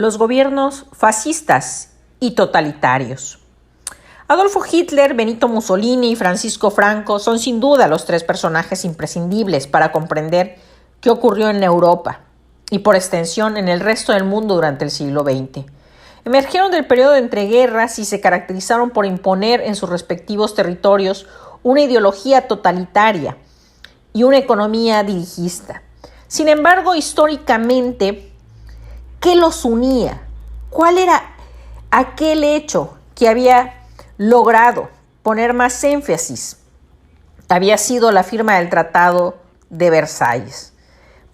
los gobiernos fascistas y totalitarios. Adolfo Hitler, Benito Mussolini y Francisco Franco son sin duda los tres personajes imprescindibles para comprender qué ocurrió en Europa y por extensión en el resto del mundo durante el siglo XX. Emergieron del periodo de entreguerras y se caracterizaron por imponer en sus respectivos territorios una ideología totalitaria y una economía dirigista. Sin embargo, históricamente, ¿qué los unía? ¿Cuál era aquel hecho que había logrado poner más énfasis? Había sido la firma del Tratado de Versalles,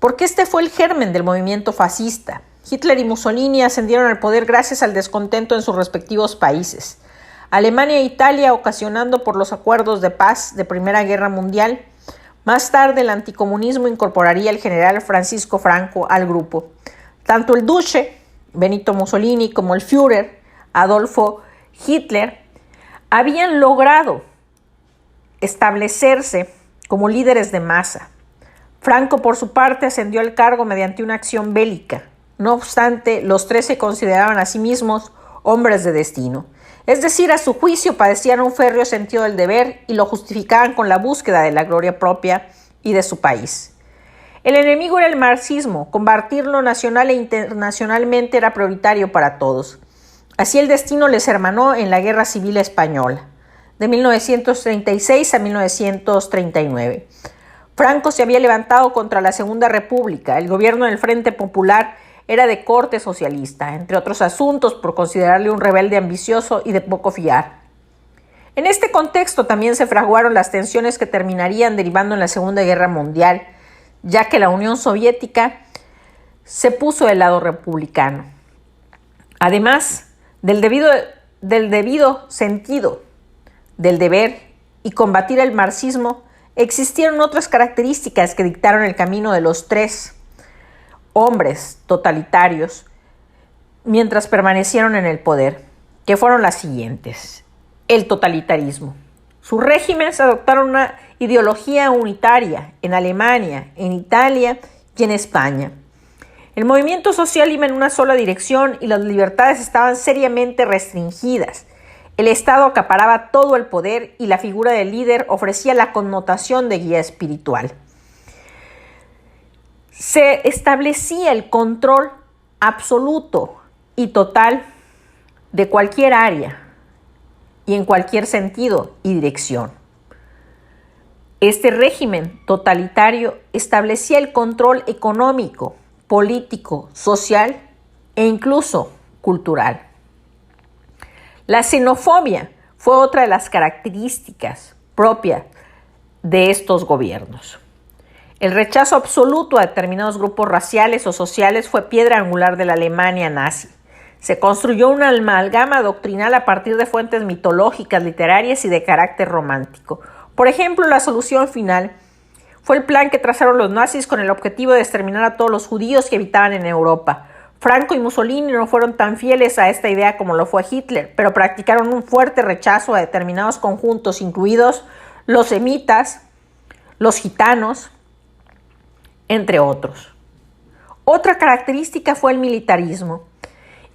porque este fue el germen del movimiento fascista. Hitler y Mussolini ascendieron al poder gracias al descontento en sus respectivos países. Alemania e Italia ocasionando por los acuerdos de paz de Primera Guerra Mundial. Más tarde el anticomunismo incorporaría al general Francisco Franco al grupo. Tanto el Duce, Benito Mussolini, como el Führer, Adolfo Hitler, habían logrado establecerse como líderes de masa. Franco, por su parte, ascendió al cargo mediante una acción bélica. No obstante, los tres se consideraban a sí mismos hombres de destino. Es decir, a su juicio padecían un férreo sentido del deber y lo justificaban con la búsqueda de la gloria propia y de su país. El enemigo era el marxismo. Combatirlo nacional e internacionalmente era prioritario para todos. Así el destino les hermanó en la Guerra Civil Española, de 1936 a 1939. Franco se había levantado contra la Segunda República. El gobierno del Frente Popular era de corte socialista, entre otros asuntos, por considerarle un rebelde ambicioso y de poco fiar. En este contexto también se fraguaron las tensiones que terminarían derivando en la Segunda Guerra Mundial, ya que la Unión Soviética se puso del lado republicano. Además del debido sentido del deber y combatir el marxismo, existieron otras características que dictaron el camino de los tres hombres totalitarios mientras permanecieron en el poder, que fueron las siguientes. El totalitarismo. Sus regímenes adoptaron una ideología unitaria en Alemania, en Italia y en España. El movimiento social iba en una sola dirección y las libertades estaban seriamente restringidas. El Estado acaparaba todo el poder y la figura del líder ofrecía la connotación de guía espiritual. Se establecía el control absoluto y total de cualquier área y en cualquier sentido y dirección. Este régimen totalitario establecía el control económico, político, social e incluso cultural. La xenofobia fue otra de las características propias de estos gobiernos. El rechazo absoluto a determinados grupos raciales o sociales fue piedra angular de la Alemania nazi. Se construyó una amalgama doctrinal a partir de fuentes mitológicas, literarias y de carácter romántico. Por ejemplo, la solución final fue el plan que trazaron los nazis con el objetivo de exterminar a todos los judíos que habitaban en Europa. Franco y Mussolini no fueron tan fieles a esta idea como lo fue Hitler, pero practicaron un fuerte rechazo a determinados conjuntos, incluidos los semitas, los gitanos, entre otros. Otra característica fue el militarismo.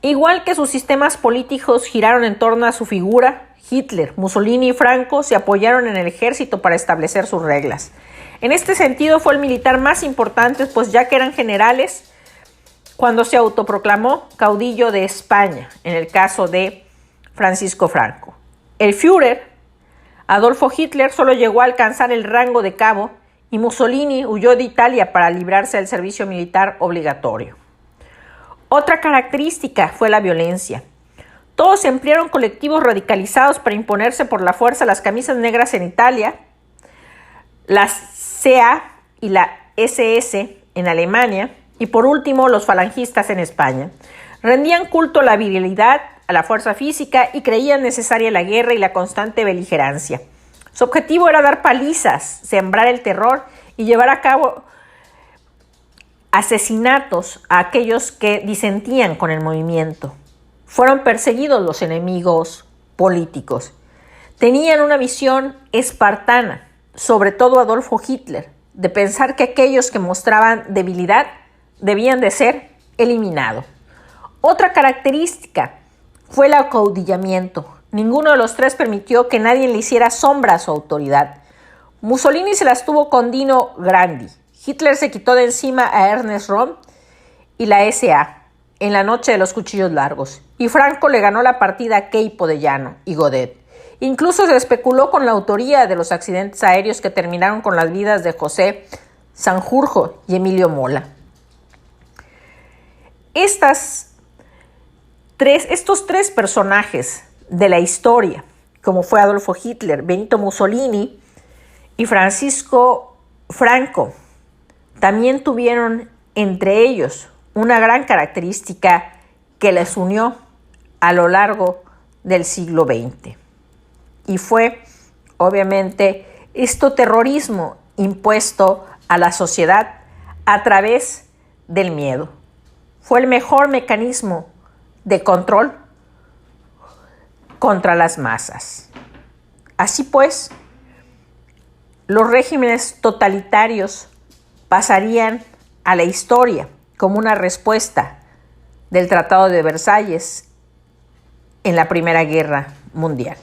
Igual que sus sistemas políticos giraron en torno a su figura, Hitler, Mussolini y Franco se apoyaron en el ejército para establecer sus reglas. En este sentido fue el militar más importante, pues ya que eran generales cuando se autoproclamó caudillo de España, en el caso de Francisco Franco. El Führer, Adolfo Hitler, solo llegó a alcanzar el rango de cabo y Mussolini huyó de Italia para librarse del servicio militar obligatorio. Otra característica fue la violencia. Todos emplearon colectivos radicalizados para imponerse por la fuerza. Las camisas negras en Italia, la CA y la SS en Alemania y por último los falangistas en España. Rendían culto a la virilidad, a la fuerza física y creían necesaria la guerra y la constante beligerancia. Su objetivo era dar palizas, sembrar el terror y llevar a cabo asesinatos a aquellos que disentían con el movimiento. Fueron perseguidos los enemigos políticos. Tenían una visión espartana, sobre todo Adolfo Hitler, de pensar que aquellos que mostraban debilidad debían de ser eliminados. Otra característica fue el acaudillamiento. Ninguno de los tres permitió que nadie le hiciera sombra a su autoridad. Mussolini se las tuvo con Dino Grandi. Hitler se quitó de encima a Ernest Röhm y la SA en la noche de los cuchillos largos. Y Franco le ganó la partida a Queipo de Llano y Godet. Incluso se especuló con la autoría de los accidentes aéreos que terminaron con las vidas de José Sanjurjo y Emilio Mola. Estos tres personajes de la historia, como fue Adolfo Hitler, Benito Mussolini y Francisco Franco, también tuvieron entre ellos una gran característica que les unió a lo largo del siglo XX. Y fue, obviamente, terrorismo impuesto a la sociedad a través del miedo. Fue el mejor mecanismo de control contra las masas. Así pues, los regímenes totalitarios pasarían a la historia como una respuesta del Tratado de Versalles en la Primera Guerra Mundial.